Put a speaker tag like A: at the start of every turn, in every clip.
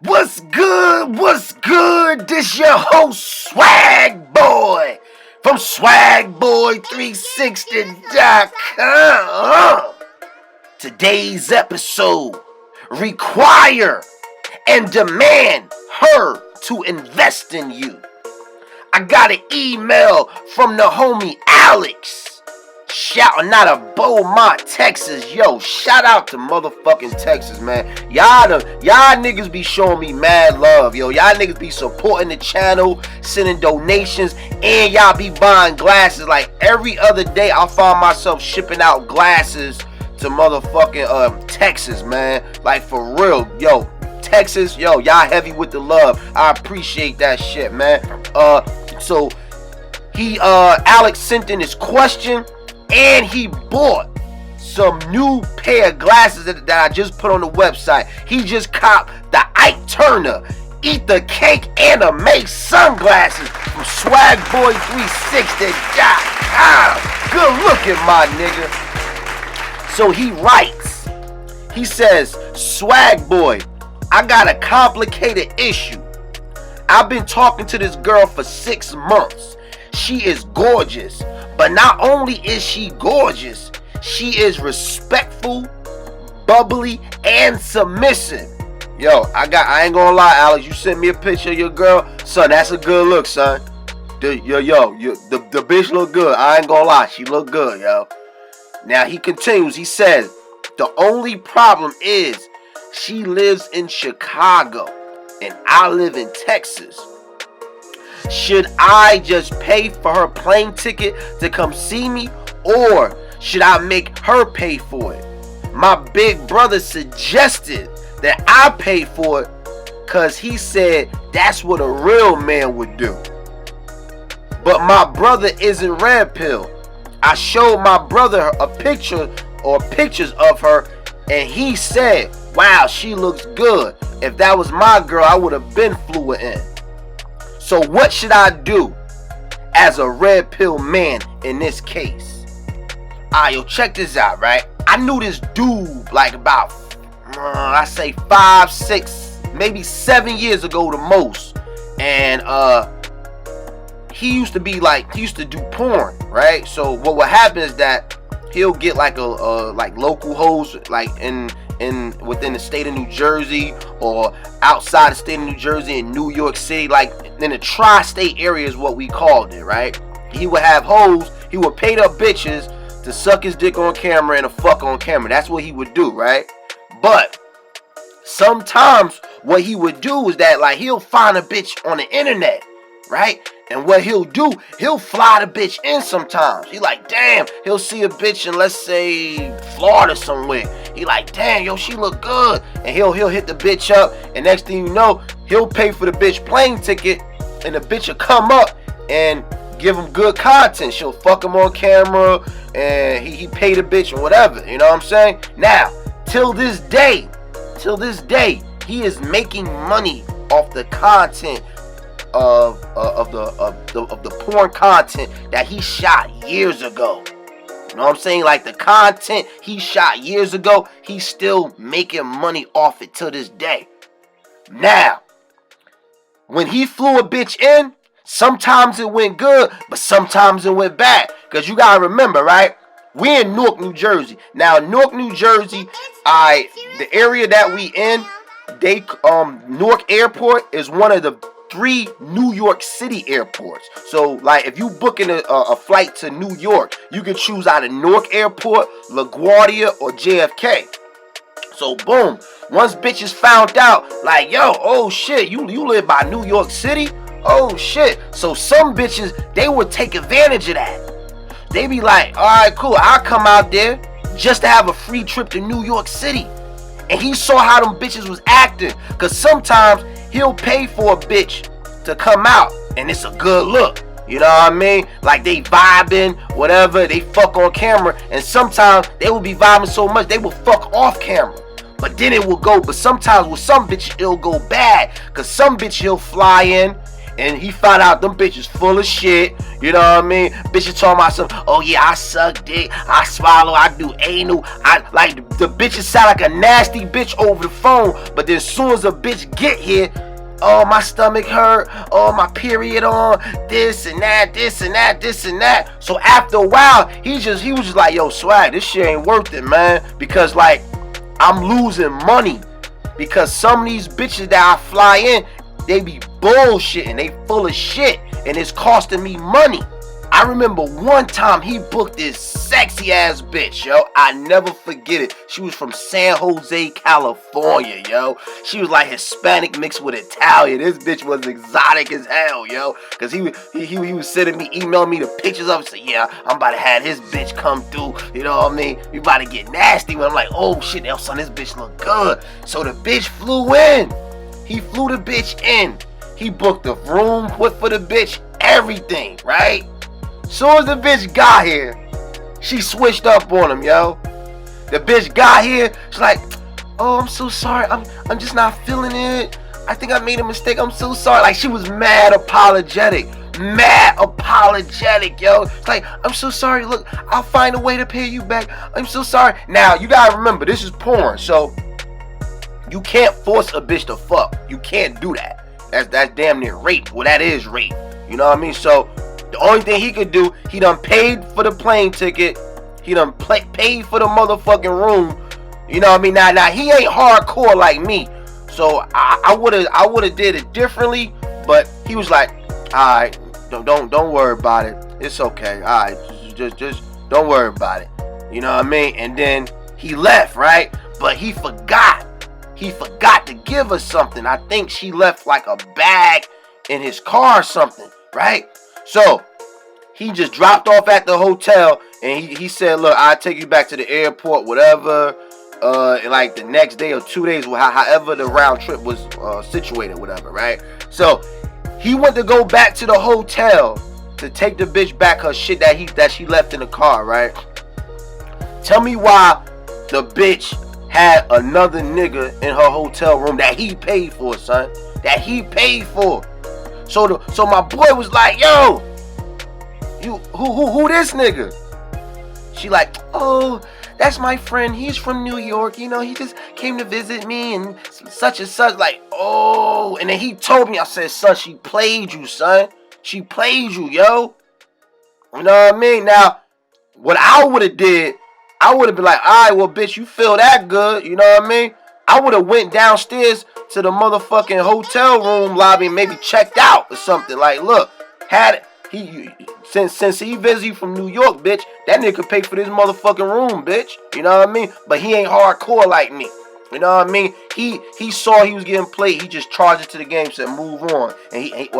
A: What's good? What's good? This your host, Swag Boy, from swagboy360.com. Today's episode: require and demand her to invest in you. I got an email from the homie Alex, shouting out of Beaumont, Texas. Yo, shout out to motherfucking Texas, man. Y'all niggas be showing me mad love, yo. Y'all niggas be supporting the channel, sending donations, and y'all be buying glasses. Like every other day, I find myself shipping out glasses to motherfucking Texas, man. Like for real, yo. Texas, yo, y'all heavy with the love. I appreciate that shit, man. So Alex sent in his question, and he bought some new pair of glasses that I just put on the website. He just copped the Ike Turner Eat the Cake Anime sunglasses from swagboy360.com. Good looking, my nigga. So he writes, he says, Swag Boy, I got a complicated issue. I've been talking to this girl for 6 months. She is gorgeous, but not only is she gorgeous, she is respectful, bubbly, and submissive. Yo, I ain't gonna lie, Alex, you sent me a picture of your girl, son. That's a good look, son. The bitch look good. I ain't gonna lie, she look good, yo. Now he continues. He says, the only problem is she lives in Chicago and I live in Texas. Should I just pay for her plane ticket to come see me, or should I make her pay for it? My big brother suggested that I pay for it because he said that's what a real man would do. But my brother isn't red pill. I showed my brother a picture or pictures of her, and he said, wow, she looks good. If that was my girl, I would have been flew her in. So what should I do as a red pill man in this case? Alright, yo, check this out, right? I knew this dude like about, I say 5, 6, maybe 7 years ago the most. And he used to do porn, right? So what would happen is that he'll get like like local hoes like within the state of New Jersey or outside the state of New Jersey in New York City, like in the tri-state area is what we called it, right? He would have hoes, he would pay the bitches to suck his dick on camera and to fuck on camera. That's what he would do, right? But sometimes what he would do is that like he'll find a bitch on the internet, right? And what he'll do, he'll fly the bitch in sometimes. He like, damn, he'll see a bitch in, let's say, Florida somewhere. He like, damn, yo, she look good. And he'll hit the bitch up, and next thing you know, he'll pay for the bitch plane ticket, and the bitch will come up and give him good content. She'll fuck him on camera, and he pay the bitch or whatever. You know what I'm saying? Now, till this day, he is making money off the content of the porn content that he shot years ago. You know what I'm saying? Like the content he shot years ago, he's still making money off it till this day. Now, when he flew a bitch in, sometimes it went good, but sometimes it went bad. Because you gotta remember, right? We in Newark, New Jersey. Now, Newark, New Jersey, the area that we in, Newark Airport is one of the 3 New York City airports. So like if you booking a flight to New York, you can choose either Newark Airport, LaGuardia, or JFK. So boom, once bitches found out like, yo, oh shit, you live by New York City? Oh shit. So some bitches, they would take advantage of that. They be like, alright, cool, I'll come out there just to have a free trip to New York City. And he saw how them bitches was acting. Cause sometimes he'll pay for a bitch to come out and it's a good look. You know what I mean? Like they vibing, whatever, they fuck on camera. And sometimes they will be vibing so much they will fuck off camera. But then it will go, but sometimes with some bitch it'll go bad. Cause some bitch he'll fly in And he found out them bitches full of shit. You know what I mean? Bitches talking about some, oh yeah, I suck dick, I swallow, I do anal. I like the bitches sound like a nasty bitch over the phone. But then as soon as a bitch get here, oh my stomach hurt, oh my period on, this and that, this and that, this and that. So after a while, he was just like, yo, Swag, this shit ain't worth it, man. Because like, I'm losing money. Because some of these bitches that I fly in, they be bullshitting, they full of shit, and it's costing me money. I remember one time he booked this sexy ass bitch, yo. I never forget it. She was from San Jose, California, yo. She was like Hispanic mixed with Italian. This bitch was exotic as hell, yo. Cause he was sending me, emailing me the pictures of it. So yeah, I'm about to have his bitch come through. You know what I mean? We about to get nasty. When I'm like, oh shit, son, this bitch look good. So the bitch flew in. He flew the bitch in. He booked the room, put for the bitch, everything, right? Soon as the bitch got here, she switched up on him, yo. The bitch got here, she's like, oh, I'm so sorry, I'm just not feeling it. I think I made a mistake, I'm so sorry. Like, she was mad apologetic, yo. It's like, I'm so sorry, look, I'll find a way to pay you back. I'm so sorry. Now, you gotta remember, this is porn, so you can't force a bitch to fuck. You can't do that. That's damn near rape. Well, that is rape. You know what I mean? So, the only thing he could do, he done paid for the plane ticket. He done paid for the motherfucking room. You know what I mean? Now he ain't hardcore like me. So I would've did it differently. But he was like, alright, don't worry about it. It's okay. Alright, just don't worry about it. You know what I mean? And then he left, right? But he forgot. He forgot to give us something. I think she left like a bag in his car or something, right? So, he just dropped off at the hotel, and he said, look, I'll take you back to the airport, whatever, like the next day or 2 days, however the round trip was situated, whatever, right? So, he went to go back to the hotel to take the bitch back her shit that she left in the car, right? Tell me why the bitch had another nigga in her hotel room that he paid for, son. That he paid for. So my boy was like, yo, you who this nigga? She like, oh, that's my friend. He's from New York. You know, he just came to visit me and such and such. Like, oh, and then he told me, I said, son, she played you, son. She played you, yo. You know what I mean? Now, what I would have did, I would have been like, all right, well, bitch, you feel that good. You know what I mean? I would have went downstairs to the motherfucking hotel room lobby and maybe checked out or something. Like, look, since he visited you from New York, bitch, that nigga could pay for this motherfucking room, bitch. You know what I mean? But he ain't hardcore like me. You know what I mean? He saw he was getting played. He just charged it to the game, said move on, and he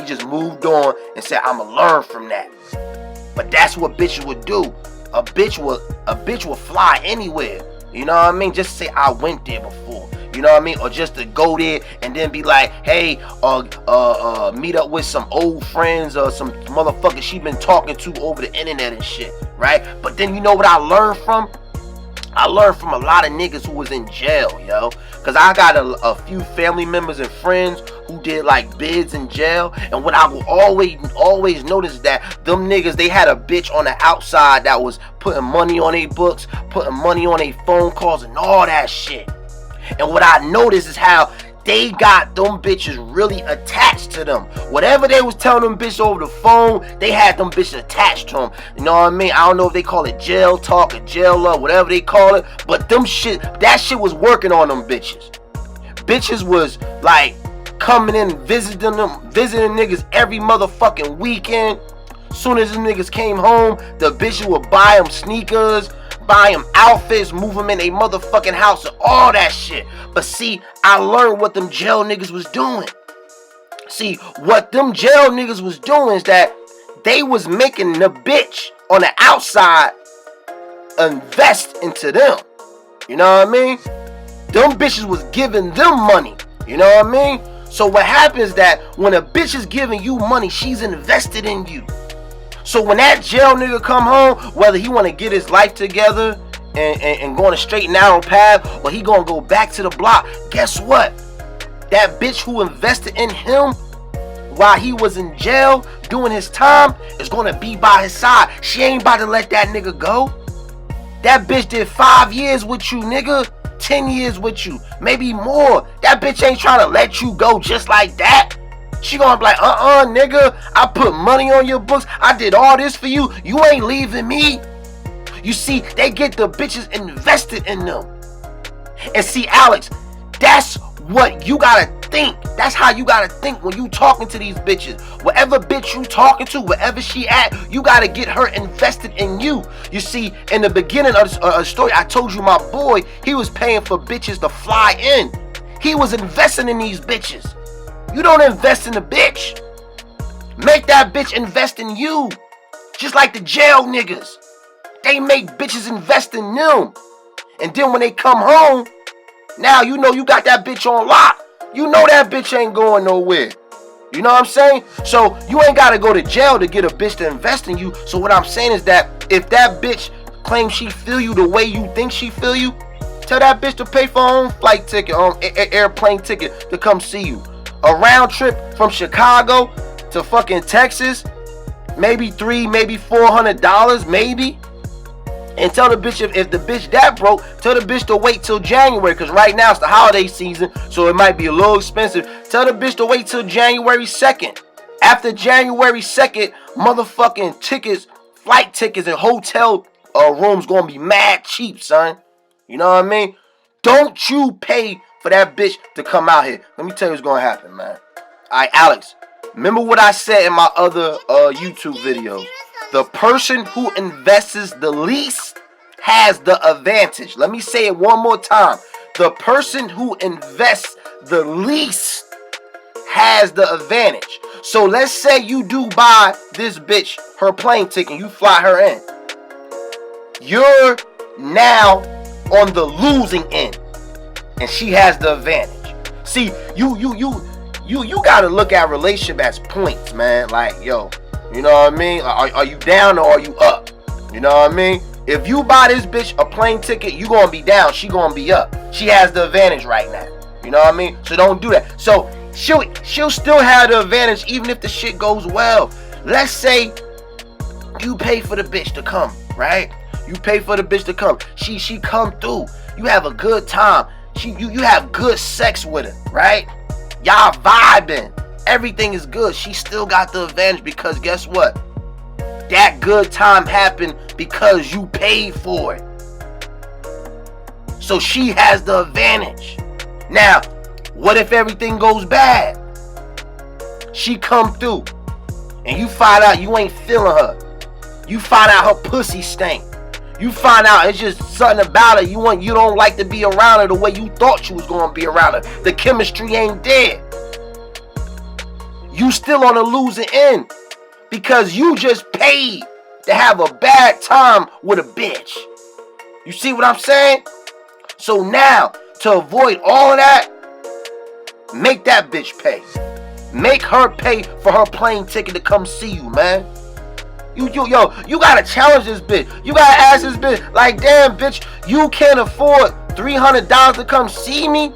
A: just moved on and said I'ma learn from that. But that's what bitches would do. A bitch will fly anywhere. You know what I mean? Just say I went there before. You know what I mean? Or just to go there and then be like, hey, meet up with some old friends or some motherfuckers she been talking to over the internet and shit, right? But then you know what I learned from? I learned from a lot of niggas who was in jail, yo. Cause I got a few family members and friends who did like bids in jail. And what I will always notice is that them niggas, they had a bitch on the outside that was putting money on their books, putting money on their phone calls and all that shit. And what I noticed is how they got them bitches really attached to them. Whatever they was telling them bitches over the phone, they had them bitches attached to them. You know what I mean? I don't know if they call it jail talk or jail love, whatever they call it. But that shit was working on them bitches. Bitches was like coming in and visiting niggas every motherfucking weekend. Soon as them niggas came home, the bitches would buy them sneakers, buy them outfits, move them in a motherfucking house and all that shit. But see, I learned what them jail niggas was doing. See, what them jail niggas was doing is that they was making the bitch on the outside invest into them. You know what I mean? Them bitches was giving them money. You know what I mean? So what happens is that when a bitch is giving you money, she's invested in you. So when that jail nigga come home, whether he want to get his life together and go on a straight narrow path, or he gonna go back to the block, guess what? That bitch who invested in him while he was in jail doing his time is gonna be by his side. She ain't about to let that nigga go. That bitch did 5 years with you, nigga. 10 years with you, maybe more. That bitch ain't trying to let you go just like that. She gonna be like, nigga, I put money on your books. I did all this for you. You ain't leaving me. You see, they get the bitches invested in them. And see, Alex, that's what you gotta think. That's how you gotta think when you talking to these bitches. Whatever bitch you talking to, wherever she at, you gotta get her invested in you. You see, in the beginning of the story, I told you my boy, he was paying for bitches to fly in. He was investing in these bitches. You don't invest in the bitch. Make that bitch invest in you. Just like the jail niggas. They make bitches invest in them. And then when they come home, now you know you got that bitch on lock. You know that bitch ain't going nowhere. You know what I'm saying? So you ain't got to go to jail to get a bitch to invest in you. So what I'm saying is that if that bitch claims she feel you the way you think she feel you, tell that bitch to pay for her own flight ticket, airplane ticket to come see you. A round trip from Chicago to fucking Texas, maybe $300, maybe $400, maybe. And tell the bitch if the bitch that broke, tell the bitch to wait till January, because right now it's the holiday season, so it might be a little expensive. Tell the bitch to wait till January 2nd. After January 2nd, motherfucking tickets, flight tickets and hotel rooms gonna be mad cheap, son. You know what I mean? Don't you pay for that bitch to come out here. Let me tell you what's gonna happen, man. Alright, Alex, remember what I said in my other YouTube video. The person who invests the least has the advantage. Let me say it one more time. The person who invests the least has the advantage. So let's say you do buy this bitch her plane ticket, you fly her in. You're now on the losing end, and she has the advantage. See, you gotta look at relationship as points, man. Like, yo, you know what I mean? Are you down or are you up? You know what I mean? If you buy this bitch a plane ticket, you gonna be down, she gonna be up. She has the advantage right now. You know what I mean? So don't do that. So she'll still have the advantage even if the shit goes well. Let's say you pay for the bitch to come, right? You pay for the bitch to come. She come through. You have a good time. You have good sex with her, right? Y'all vibing. Everything is good. She still got the advantage because guess what? That good time happened because you paid for it. So she has the advantage. Now, what if everything goes bad? She come through and you find out you ain't feeling her. You find out her pussy stank. You find out it's just something about her. You don't like to be around her the way you thought you was gonna be around her. The chemistry ain't there. You still on the losing end because you just paid to have a bad time with a bitch. You see what I'm saying? So now, to avoid all of that, make that bitch pay. Make her pay for her plane ticket to come see you, man. You gotta challenge this bitch. You gotta ask this bitch, like, damn, bitch, you can't afford $300 to come see me?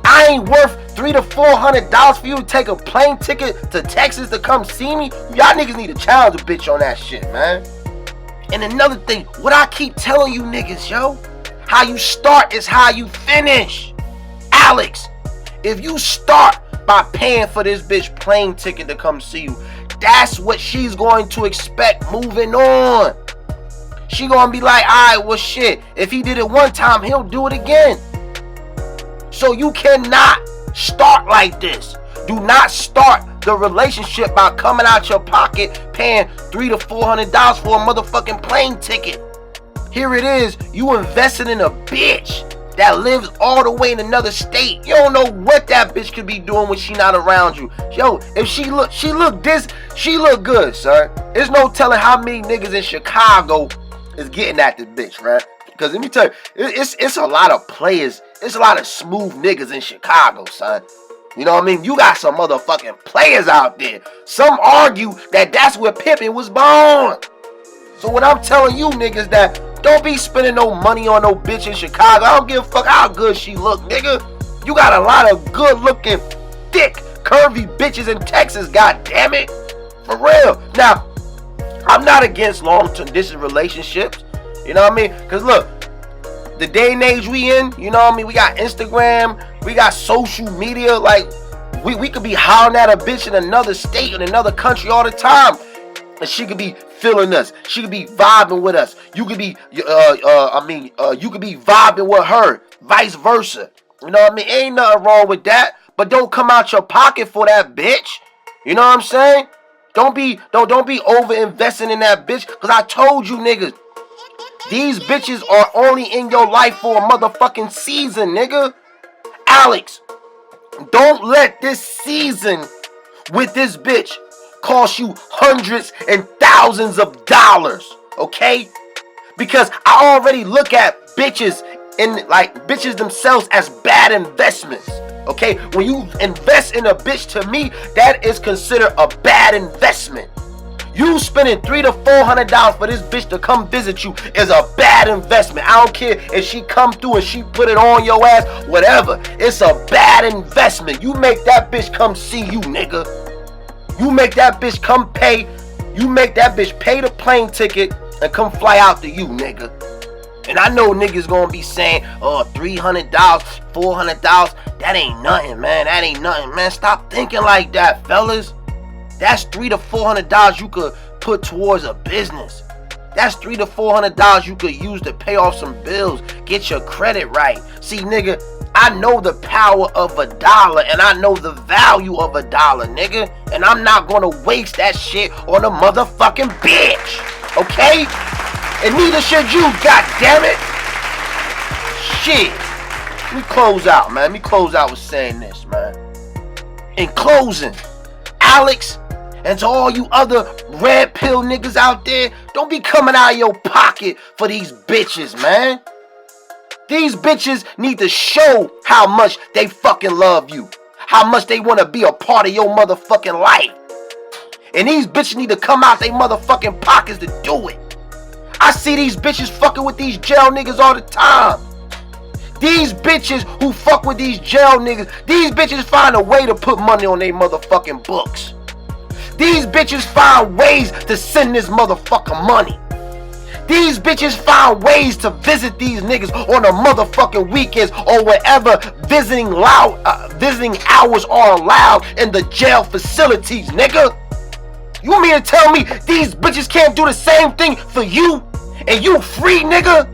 A: I ain't worth $300 to $400 for you to take a plane ticket to Texas to come see me? Y'all niggas need to challenge a bitch on that shit, man. And another thing, what I keep telling you niggas, yo, how you start is how you finish. Alex, if you start by paying for this bitch plane ticket to come see you, that's what she's going to expect moving on. She gonna be like, alright, well shit, if he did it one time, he'll do it again. So you cannot start like this. Do not start the relationship by coming out your pocket paying $300 to $400 for a motherfucking plane ticket. Here it is, you invested in a bitch that lives all the way in another state. You don't know what that bitch could be doing when she not around you. Yo, if she look good, son. There's no telling how many niggas in Chicago is getting at this bitch, right? Because let me tell you, it's a lot of players. It's a lot of smooth niggas in Chicago, son. You know what I mean? You got some motherfucking players out there. Some argue that that's where pimping was born. So what I'm telling you niggas that don't be spending no money on no bitch in Chicago. I don't give a fuck how good she look, nigga. You got a lot of good looking, thick, curvy bitches in Texas, god damn it. For real. Now, I'm not against long-term distance relationships. You know what I mean? Because look, the day and age we in, you know what I mean? We got Instagram, we got social media. Like, we could be hollering at a bitch in another state, in another country all the time. And she could be feeling us. She could be vibing with us. You could be, you could be vibing with her. Vice versa. You know what I mean? Ain't nothing wrong with that. But don't come out your pocket for that bitch. You know what I'm saying? Don't be over investing in that bitch. Cause I told you niggas, these bitches are only in your life for a motherfucking season, nigga. Alex, don't let this season with this bitch cost you hundreds and thousands of dollars, okay? Because I already look at bitches bitches themselves as bad investments, okay? When you invest in a bitch, to me, that is considered a bad investment. You spending $300 to $400 for this bitch to come visit you is a bad investment. I don't care if she come through and she put it on your ass, whatever. It's a bad investment. You make that bitch come see you, nigga. You make that bitch come pay. You make that bitch pay the plane ticket and come fly out to you, nigga. And I know niggas gonna be saying, oh, $300, $400, that ain't nothing, man. That ain't nothing, man. Stop thinking like that, fellas. That's $300 to $400 you could put towards a business. That's $300 to $400 you could use to pay off some bills. Get your credit right. See, nigga, I know the power of a dollar and I know the value of a dollar, nigga. And I'm not gonna waste that shit on a motherfucking bitch. Okay? And neither should you, goddammit. Shit. Let me close out, man. Let me close out with saying this, man. In closing, Alex, and to all you other red pill niggas out there, don't be coming out of your pocket for these bitches, man. These bitches need to show how much they fucking love you. How much they want to be a part of your motherfucking life. And these bitches need to come out their motherfucking pockets to do it. I see these bitches fucking with these jail niggas all the time. These bitches who fuck with these jail niggas, these bitches find a way to put money on their motherfucking books. These bitches find ways to send this motherfucker money. These bitches find ways to visit these niggas on a motherfucking weekends or wherever visiting hours are allowed in the jail facilities, nigga. You mean to tell me these bitches can't do the same thing for you? And you free, nigga?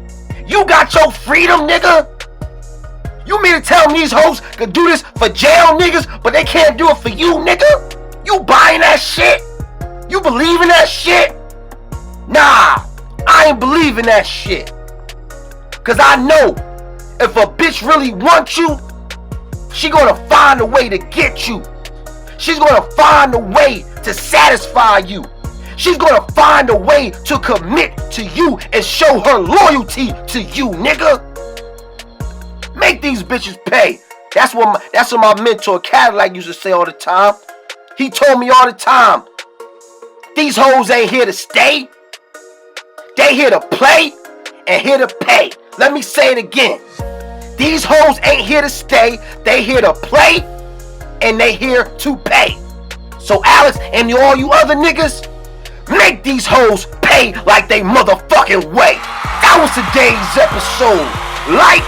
A: You got your freedom, nigga? You mean to tell me these hoes can do this for jail niggas, but they can't do it for you, nigga? You buying that shit? You believe in that shit? Nah, I ain't believing that shit. Cause I know if a bitch really wants you, she gonna find a way to get you. She's gonna find a way to satisfy you. She's gonna find a way to commit to you and show her loyalty to you, nigga. Make these bitches pay. That's what my mentor Cadillac used to say all the time. He told me all the time, these hoes ain't here to stay. They here to play and here to pay. Let me say it again. These hoes ain't here to stay. They here to play and they here to pay. So Alex and all you other niggas, make these hoes pay like they motherfucking way. That was today's episode. Like,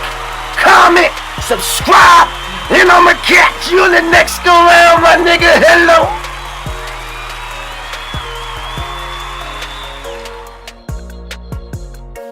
A: comment, subscribe, and I'ma catch you in the next go round, my nigga. Hello.